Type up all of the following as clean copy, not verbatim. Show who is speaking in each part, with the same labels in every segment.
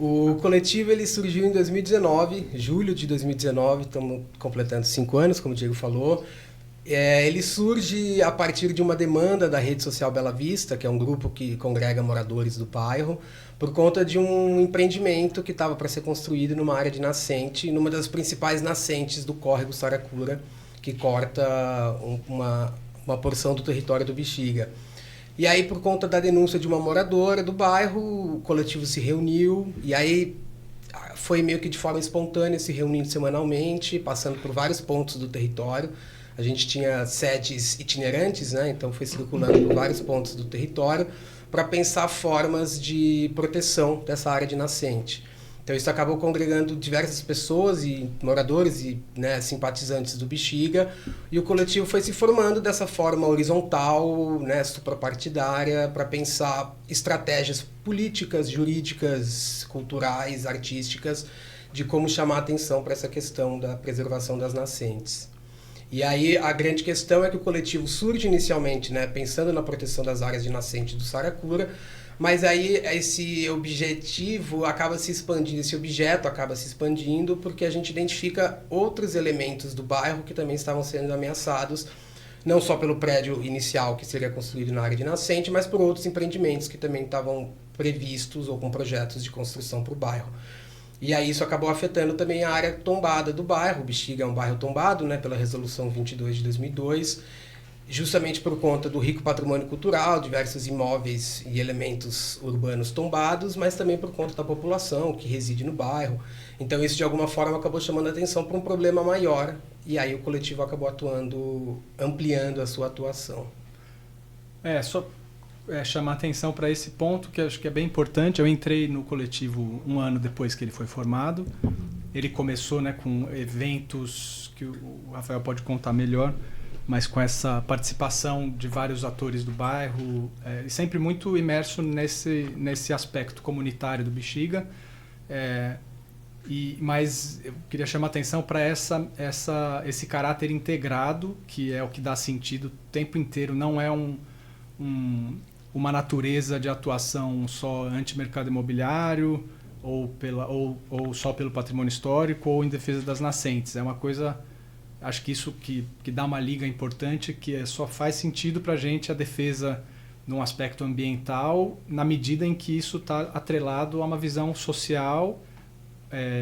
Speaker 1: O coletivo ele surgiu em 2019, julho de 2019, estamos completando 5 anos, como o Diego falou. Ele surge a partir de uma demanda da rede social Bela Vista, que é um grupo que congrega moradores do bairro, por conta de um empreendimento que estava para ser construído numa área de nascente, numa das principais nascentes do córrego Saracura, que corta uma porção do território do Bexiga. E aí, por conta da denúncia de uma moradora do bairro, o coletivo se reuniu, e aí foi meio que de forma espontânea, se reunindo semanalmente, passando por vários pontos do território. A gente tinha sedes itinerantes, né? Então foi circulando por vários pontos do território para pensar formas de proteção dessa área de nascente. Então isso acabou congregando diversas pessoas e moradores e, né, simpatizantes do Bexiga, e o coletivo foi se formando dessa forma horizontal, né, suprapartidária, para pensar estratégias políticas, jurídicas, culturais, artísticas, de como chamar atenção para essa questão da preservação das nascentes. E aí a grande questão é que o coletivo surge inicialmente, né, pensando na proteção das áreas de nascente do Saracura, mas aí esse objetivo acaba se expandindo, esse objeto acaba se expandindo porque a gente identifica outros elementos do bairro que também estavam sendo ameaçados, não só pelo prédio inicial que seria construído na área de nascente, mas por outros empreendimentos que também estavam previstos ou com projetos de construção para o bairro. E aí isso acabou afetando também a área tombada do bairro. O Bexiga é um bairro tombado, né, pela Resolução 22 de 2002, justamente por conta do rico patrimônio cultural, diversos imóveis e elementos urbanos tombados, mas também por conta da população que reside no bairro. Então isso de alguma forma acabou chamando a atenção para um problema maior, e aí o coletivo acabou atuando, ampliando a sua atuação.
Speaker 2: Chamar atenção para esse ponto que eu acho que é bem importante. Eu entrei no coletivo 1 ano depois que ele foi formado. Ele começou, né, com eventos que o Rafael pode contar melhor, mas com essa participação de vários atores do bairro, e sempre muito imerso nesse aspecto comunitário do Bexiga. Mas eu queria chamar atenção para esse caráter integrado, que é o que dá sentido o tempo inteiro. Não é uma natureza de atuação só anti-mercado imobiliário ou só pelo patrimônio histórico ou em defesa das nascentes. É uma coisa, acho que isso que dá uma liga importante, que só faz sentido para a gente a defesa num aspecto ambiental, na medida em que isso está atrelado a uma visão social,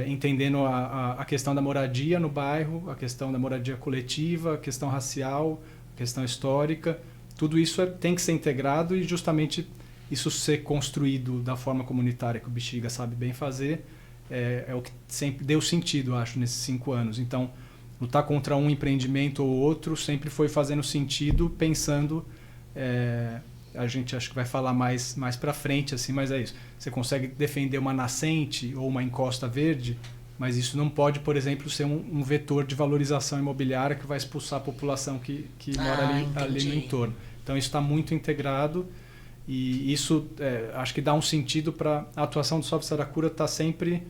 Speaker 2: entendendo a questão da moradia no bairro, a questão da moradia coletiva, a questão racial, a questão histórica. Tudo isso tem que ser integrado, e justamente isso ser construído da forma comunitária que o Bexiga sabe bem fazer é o que sempre deu sentido, acho, nesses 5 anos. Então, lutar contra um empreendimento ou outro sempre foi fazendo sentido, pensando... a gente acho que vai falar mais para frente, assim, mas é isso. Você consegue defender uma nascente ou uma encosta verde, mas isso não pode, por exemplo, ser um vetor de valorização imobiliária que vai expulsar a população que mora ali no entorno. Então isso está muito integrado, e isso acho que dá um sentido para a atuação do Salve Saracura estar sempre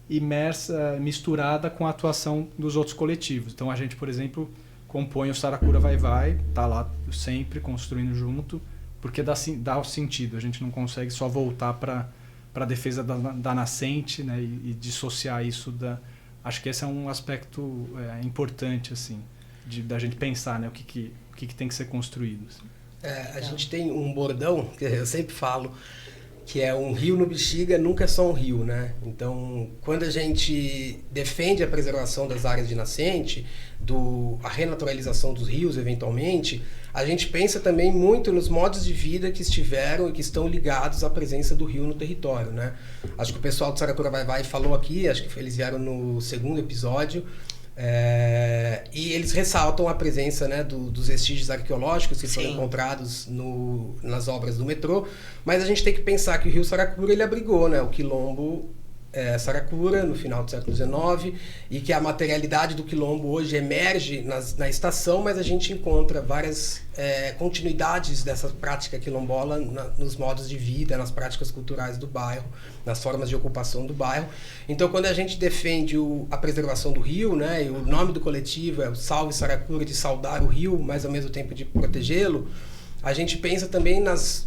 Speaker 2: imersa, misturada com a atuação dos outros coletivos. Então a gente, por exemplo, compõe o Saracura Vai, está lá sempre construindo junto, porque dá o sentido. A gente não consegue só voltar para a defesa da nascente, né, e dissociar isso Acho que esse é um aspecto importante, assim, da gente pensar, né, o que tem que ser construído. Assim.
Speaker 1: A gente tem um bordão, que eu sempre falo, que é um rio no Bexiga nunca é só um rio, né? Então, quando a gente defende a preservação das áreas de nascente, a renaturalização dos rios, eventualmente, a gente pensa também muito nos modos de vida que estiveram e que estão ligados à presença do rio no território, né? Acho que o pessoal do Saracura Vai falou aqui, acho que eles vieram no 2º episódio, e eles ressaltam a presença, né, dos vestígios arqueológicos que foram encontrados nas obras do metrô, mas a gente tem que pensar que o rio Saracura ele abrigou, né, o quilombo Saracura no final do século XIX, e que a materialidade do quilombo hoje emerge na estação, mas a gente encontra várias continuidades dessa prática quilombola nos modos de vida, nas práticas culturais do bairro, nas formas de ocupação do bairro. Então, quando a gente defende a preservação do rio, né, e o nome do coletivo é o Salve Saracura, de saudar o rio, mas ao mesmo tempo de protegê-lo, a gente pensa também nas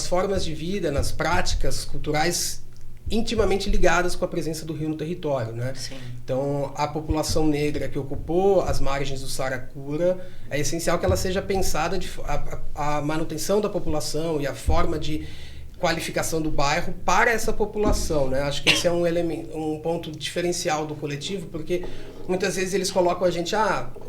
Speaker 1: formas de vida, nas práticas culturais intimamente ligadas com a presença do rio no território, né?
Speaker 3: Sim.
Speaker 1: Então, a população negra que ocupou as margens do Saracura, é essencial que ela seja pensada, a manutenção da população e a forma de qualificação do bairro para essa população, né? Acho que esse é um ponto diferencial do coletivo, porque muitas vezes eles colocam a gente,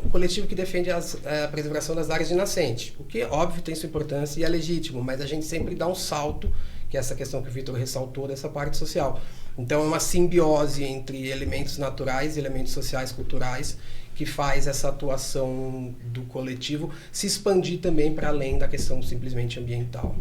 Speaker 1: o coletivo que defende a preservação das áreas de nascente, o que, óbvio, tem sua importância e é legítimo, mas a gente sempre dá um salto, que é essa questão que o Vitor ressaltou, dessa parte social. Então, é uma simbiose entre elementos naturais e elementos sociais, culturais, que faz essa atuação do coletivo se expandir também para além da questão simplesmente ambiental.